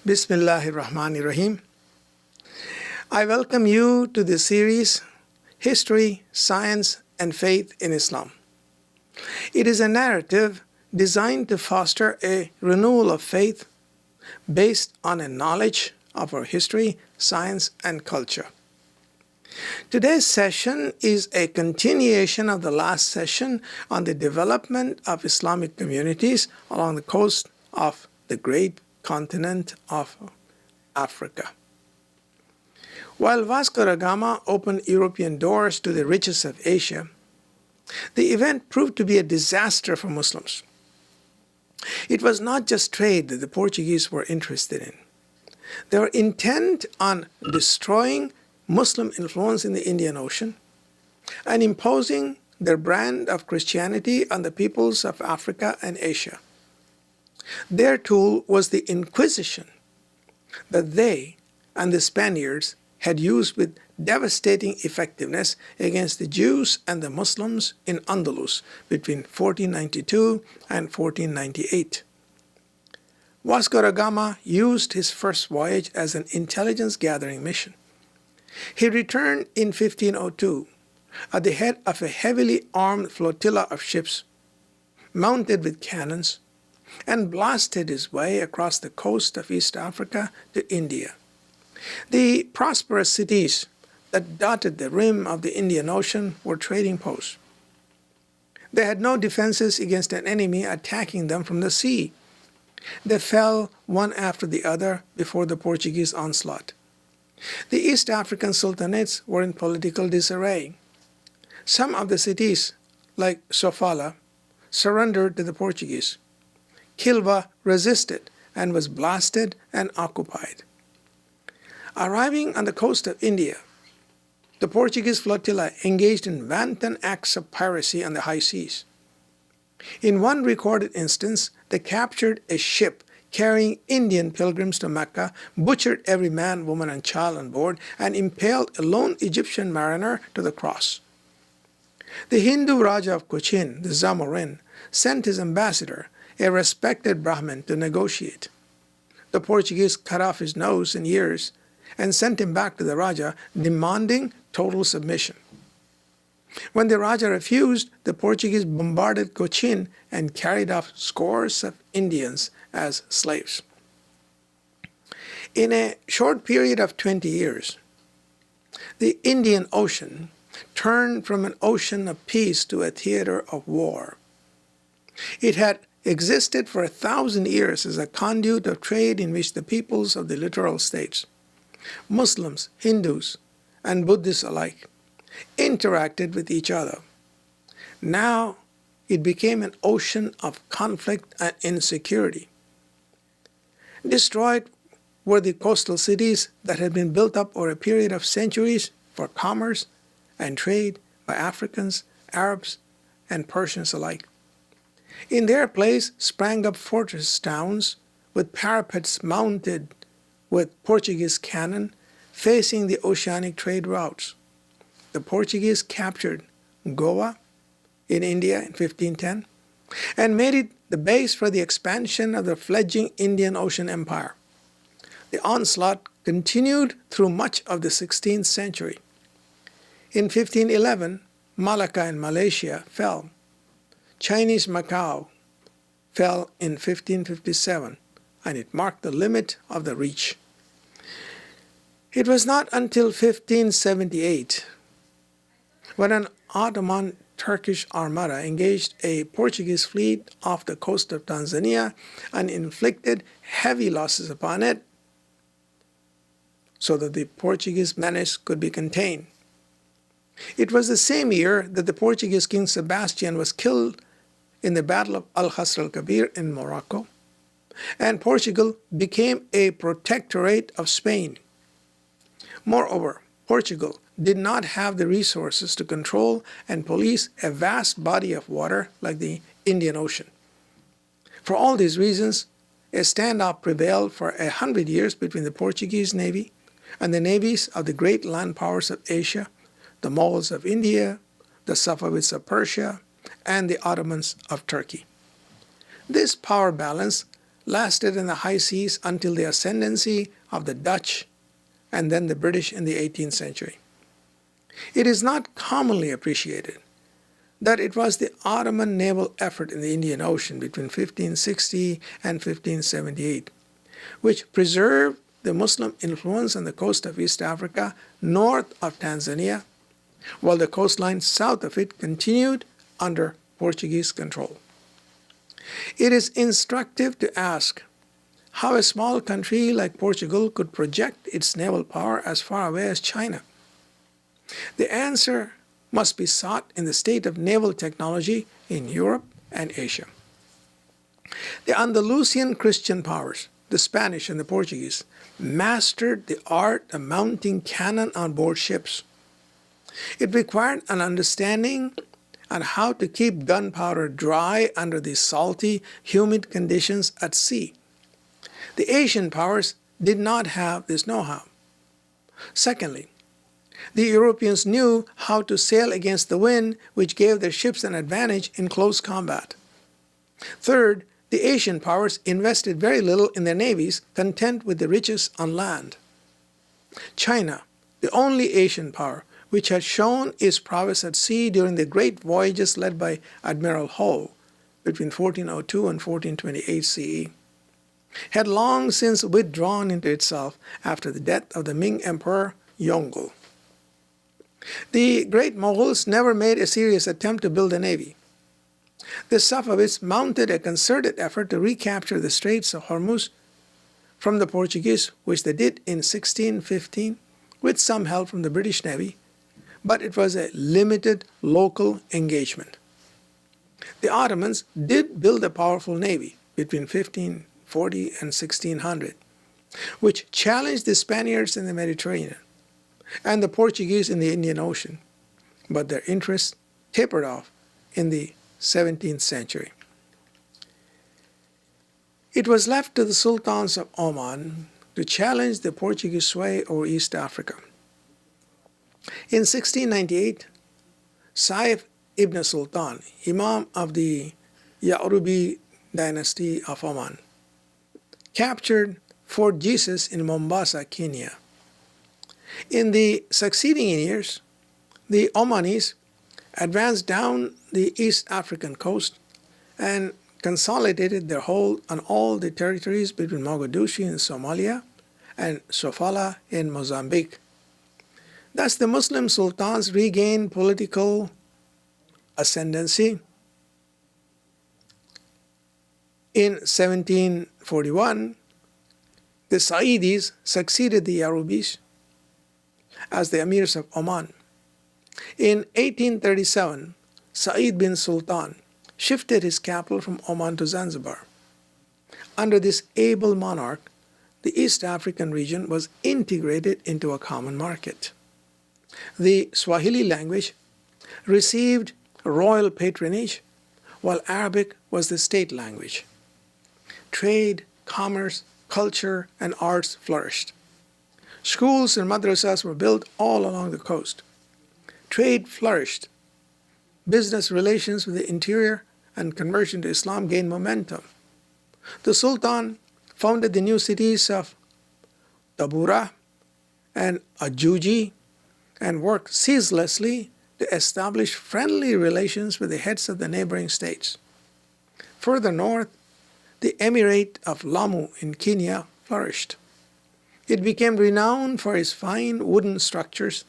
Bismillahirrahmanirrahim. I welcome you to the series History, Science, and Faith in Islam. It is a narrative designed to foster a renewal of faith based on a knowledge of our history, science, and culture. Today's session is a continuation of the last session on the development of Islamic communities along the coast of the great continent of Africa. While Vasco da Gama opened European doors to the riches of Asia, the event proved to be a disaster for Muslims. It was not just trade that the Portuguese were interested in. They were intent on destroying Muslim influence in the Indian Ocean and imposing their brand of Christianity on the peoples of Africa and Asia. Their tool was the Inquisition that they and the Spaniards had used with devastating effectiveness against the Jews and the Muslims in Andalus between 1492 and 1498. Vasco da Gama used his first voyage as an intelligence-gathering mission. He returned in 1502 at the head of a heavily armed flotilla of ships, mounted with cannons, and blasted his way across the coast of East Africa to India. The prosperous cities that dotted the rim of the Indian Ocean were trading posts. They had no defenses against an enemy attacking them from the sea. They fell one after the other before the Portuguese onslaught. The East African sultanates were in political disarray. Some of the cities, like Sofala, surrendered to the Portuguese. Kilwa resisted and was blasted and occupied. Arriving on the coast of India, the Portuguese flotilla engaged in wanton acts of piracy on the high seas. In one recorded instance, they captured a ship carrying Indian pilgrims to Mecca, butchered every man, woman, and child on board, and impaled a lone Egyptian mariner to the cross. The Hindu Raja of Cochin, the Zamorin, sent his ambassador, a respected Brahmin, to negotiate. The Portuguese cut off his nose and ears and sent him back to the Raja, demanding total submission. When the Raja refused, the Portuguese bombarded Cochin and carried off scores of Indians as slaves. In a short period of 20 years, the Indian Ocean turned from an ocean of peace to a theater of war. It had existed for 1,000 years as a conduit of trade in which the peoples of the littoral states, Muslims, Hindus, and Buddhists alike, interacted with each other. Now it became an ocean of conflict and insecurity. Destroyed were the coastal cities that had been built up over a period of centuries for commerce and trade by Africans, Arabs, and Persians alike. In their place sprang up fortress towns with parapets mounted with Portuguese cannon facing the oceanic trade routes. The Portuguese captured Goa in India in 1510 and made it the base for the expansion of the fledgling Indian Ocean Empire. The onslaught continued through much of the 16th century. In 1511, Malacca in Malaysia fell. Chinese Macau fell in 1557, and it marked the limit of the reach. It was not until 1578 when an Ottoman Turkish armada engaged a Portuguese fleet off the coast of Tanzania and inflicted heavy losses upon it so that the Portuguese menace could be contained. It was the same year that the Portuguese King Sebastian was killed in the Battle of Al-Hasr al-Kabir in Morocco, and Portugal became a protectorate of Spain. Moreover, Portugal did not have the resources to control and police a vast body of water like the Indian Ocean. For all these reasons, a standoff prevailed for 100 years between the Portuguese Navy and the navies of the great land powers of Asia, the Mughals of India, the Safavids of Persia, and the Ottomans of Turkey. This power balance lasted in the high seas until the ascendancy of the Dutch and then the British in the 18th century. It is not commonly appreciated that it was the Ottoman naval effort in the Indian Ocean between 1560 and 1578 which preserved the Muslim influence on the coast of East Africa north of Tanzania, while the coastline south of it continued under Portuguese control. It is instructive to ask how a small country like Portugal could project its naval power as far away as China. The answer must be sought in the state of naval technology in Europe and Asia. The Andalusian Christian powers, the Spanish and the Portuguese, mastered the art of mounting cannon on board ships. It required an understanding on how to keep gunpowder dry under the salty, humid conditions at sea. The Asian powers did not have this know-how. Secondly, the Europeans knew how to sail against the wind, which gave their ships an advantage in close combat. Third, the Asian powers invested very little in their navies, content with the riches on land. China, the only Asian power which had shown its prowess at sea during the great voyages led by Admiral Ho between 1402 and 1428 CE, had long since withdrawn into itself after the death of the Ming Emperor Yongle. The great Mughals never made a serious attempt to build a navy. The Safavids mounted a concerted effort to recapture the Straits of Hormuz from the Portuguese, which they did in 1615 with some help from the British Navy, but it was a limited local engagement. The Ottomans did build a powerful navy between 1540 and 1600, which challenged the Spaniards in the Mediterranean and the Portuguese in the Indian Ocean, but their interest tapered off in the 17th century. It was left to the sultans of Oman to challenge the Portuguese sway over East Africa. In 1698, Saif ibn Sultan, Imam of the Ya'rubi dynasty of Oman, captured Fort Jesus in Mombasa, Kenya. In the succeeding years, the Omanis advanced down the East African coast and consolidated their hold on all the territories between Mogadishu in Somalia and Sofala in Mozambique. Thus, the Muslim sultans regained political ascendancy. In 1741, the Saidis succeeded the Yarubis as the emirs of Oman. In 1837, Said bin Sultan shifted his capital from Oman to Zanzibar. Under this able monarch, the East African region was integrated into a common market. The Swahili language received royal patronage, while Arabic was the state language. Trade, commerce, culture, and arts flourished. Schools and madrasas were built all along the coast. Trade flourished. Business relations with the interior and conversion to Islam gained momentum. The Sultan founded the new cities of Tabura and Ajuji and worked ceaselessly to establish friendly relations with the heads of the neighboring states. Further north, the Emirate of Lamu in Kenya flourished. It became renowned for its fine wooden structures,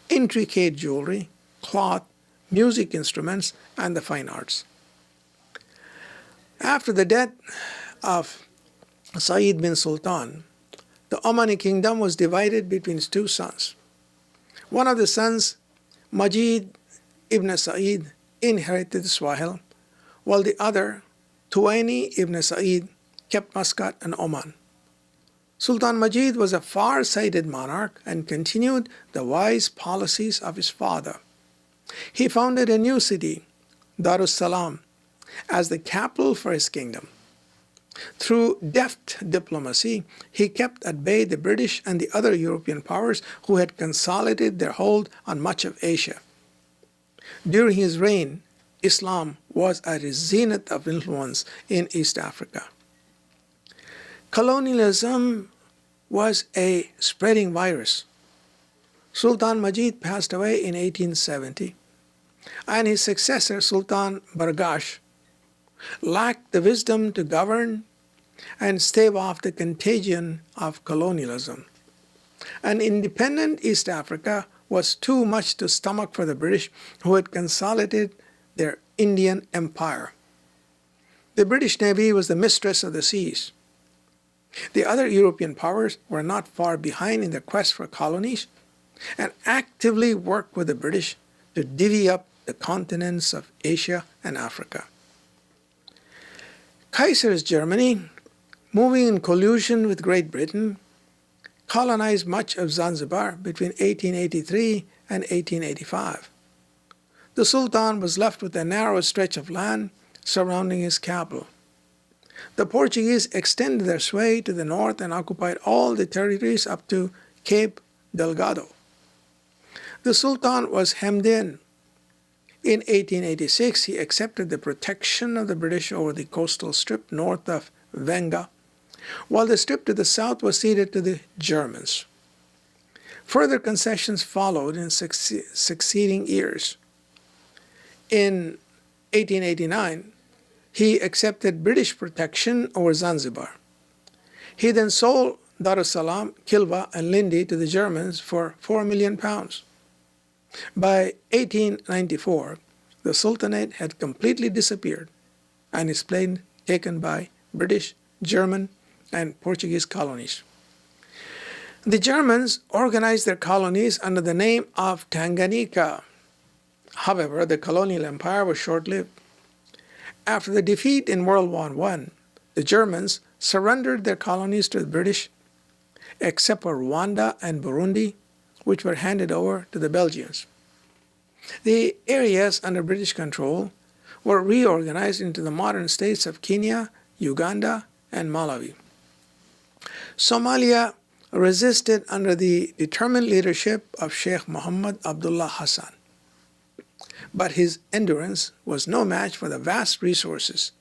intricate jewelry, cloth, music instruments, and the fine arts. After the death of Said bin Sultan, the Omani kingdom was divided between his two sons. One of the sons, Majid ibn Said, inherited Swahil, while the other, Tuwaini ibn Said, kept Muscat and Oman. Sultan Majid was a far-sighted monarch and continued the wise policies of his father. He founded a new city, Darussalam, as the capital for his kingdom. Through deft diplomacy, he kept at bay the British and the other European powers who had consolidated their hold on much of Asia. During his reign, Islam was at its zenith of influence in East Africa. Colonialism was a spreading virus. Sultan Majid passed away in 1870, and his successor, Sultan Bargash, lacked the wisdom to govern and stave off the contagion of colonialism. An independent East Africa was too much to stomach for the British, who had consolidated their Indian empire. The British Navy was the mistress of the seas. The other European powers were not far behind in their quest for colonies and actively worked with the British to divvy up the continents of Asia and Africa. Kaiser's Germany, moving in collusion with Great Britain, colonized much of Zanzibar between 1883 and 1885. The Sultan was left with a narrow stretch of land surrounding his capital. The Portuguese extended their sway to the north and occupied all the territories up to Cape Delgado. The Sultan was hemmed in. In 1886, he accepted the protection of the British over the coastal strip north of Venga, while the strip to the south was ceded to the Germans. Further concessions followed in succeeding years. In 1889, he accepted British protection over Zanzibar. He then sold Dar es Salaam, Kilwa, and Lindi to the Germans for £4 million. By 1894, the Sultanate had completely disappeared and its place taken by British, German, and Portuguese colonies. The Germans organized their colonies under the name of Tanganyika. However, the colonial empire was short-lived. After the defeat in World War I, the Germans surrendered their colonies to the British, except for Rwanda and Burundi, which were handed over to the Belgians. The areas under British control were reorganized into the modern states of Kenya, Uganda, and Malawi. Somalia resisted under the determined leadership of Sheikh Mohammed Abdullah Hassan, but his endurance was no match for the vast resources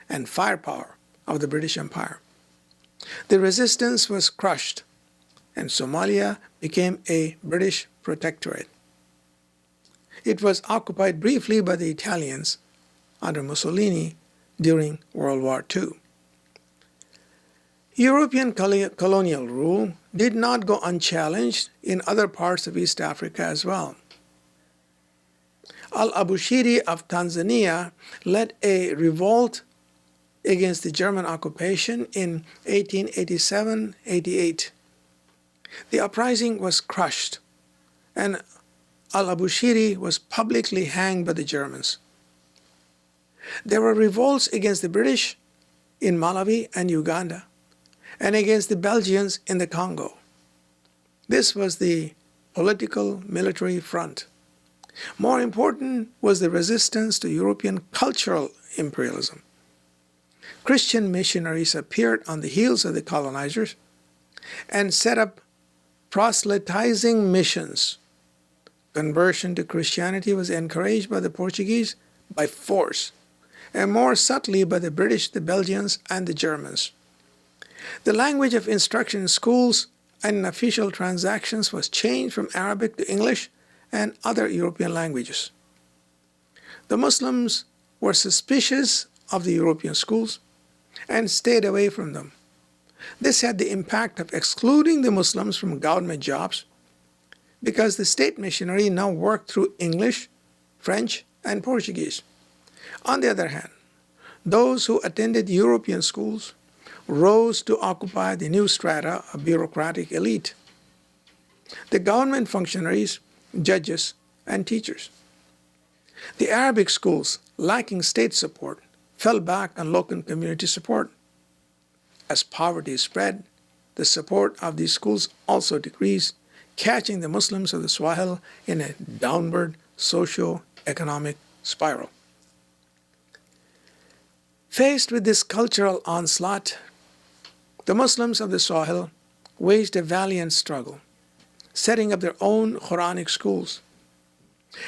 and firepower of the British Empire. The resistance was crushed, and Somalia became a British protectorate. It was occupied briefly by the Italians under Mussolini during World War II. European colonial rule did not go unchallenged in other parts of East Africa as well. Al-Abushiri of Tanzania led a revolt against the German occupation in 1887-88. The uprising was crushed, and Al-Abushiri was publicly hanged by the Germans. There were revolts against the British in Malawi and Uganda, and against the Belgians in the Congo. This was the political military front. More important was the resistance to European cultural imperialism. Christian missionaries appeared on the heels of the colonizers and set up proselytizing missions. Conversion to Christianity was encouraged by the Portuguese by force, and more subtly by the British, the Belgians, and the Germans. The language of instruction in schools and in official transactions was changed from Arabic to English and other European languages. The Muslims were suspicious of the European schools and stayed away from them. This had the impact of excluding the Muslims from government jobs because the state missionary now worked through English, French, and Portuguese. On the other hand, those who attended European schools rose to occupy the new strata of bureaucratic elite: the government functionaries, judges, and teachers. The Arabic schools, lacking state support, fell back on local community support. As poverty spread, the support of these schools also decreased, catching the Muslims of the Swahili in a downward socio-economic spiral. Faced with this cultural onslaught, the Muslims of the Swahili waged a valiant struggle, setting up their own Quranic schools.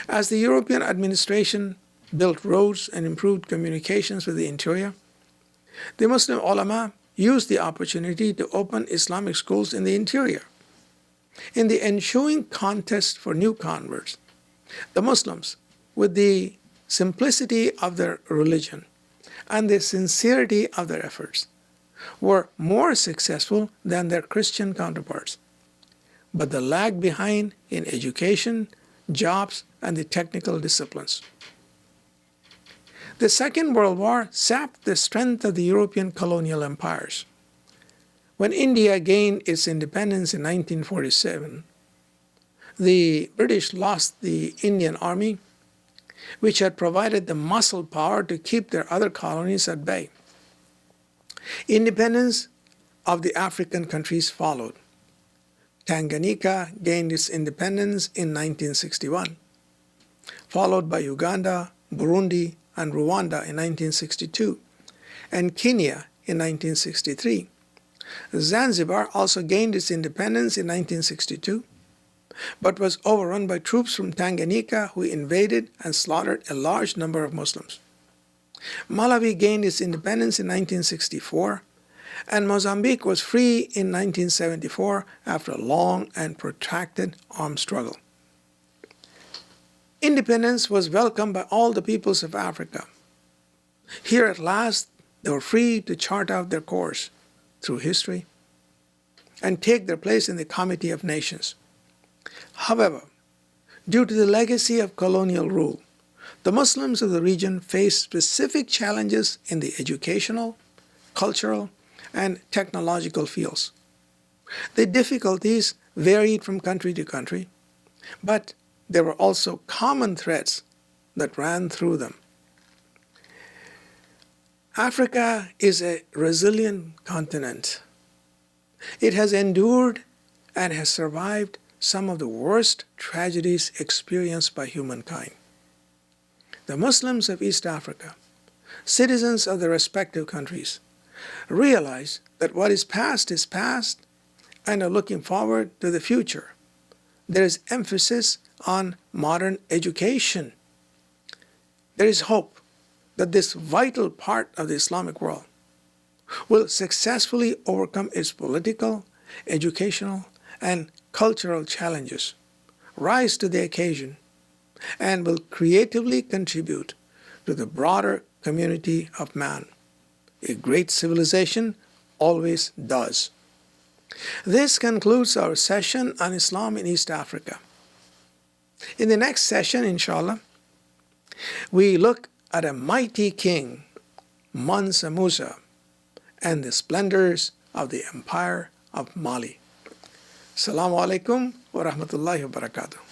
As the European administration built roads and improved communications with the interior, the Muslim ulama used the opportunity to open Islamic schools in the interior. In the ensuing contest for new converts, the Muslims, with the simplicity of their religion and the sincerity of their efforts, were more successful than their Christian counterparts. But they lagged behind in education, jobs, and the technical disciplines. The Second World War sapped the strength of the European colonial empires. When India gained its independence in 1947, the British lost the Indian Army, which had provided the muscle power to keep their other colonies at bay. Independence of the African countries followed. Tanganyika gained its independence in 1961, followed by Uganda, Burundi, and Rwanda in 1962, and Kenya in 1963. Zanzibar also gained its independence in 1962, but was overrun by troops from Tanganyika who invaded and slaughtered a large number of Muslims. Malawi gained its independence in 1964, and Mozambique was free in 1974 after a long and protracted armed struggle. Independence was welcomed by all the peoples of Africa. Here at last, they were free to chart out their course through history and take their place in the Committee of Nations. However, due to the legacy of colonial rule, the Muslims of the region faced specific challenges in the educational, cultural, and technological fields. The difficulties varied from country to country, but there were also common threads that ran through them. Africa is a resilient continent. It has endured and has survived some of the worst tragedies experienced by humankind. The Muslims of East Africa, citizens of the respective countries, realize that what is past and are looking forward to the future. There is emphasis on modern education. There is hope that this vital part of the Islamic world will successfully overcome its political, educational, and cultural challenges, rise to the occasion, and will creatively contribute to the broader community of man. A great civilization always does. This concludes our session on Islam in East Africa. In the next session, inshallah, we look at a mighty king, Mansa Musa, and the splendors of the empire of Mali. Assalamu alaikum wa rahmatullahi wa barakatuh.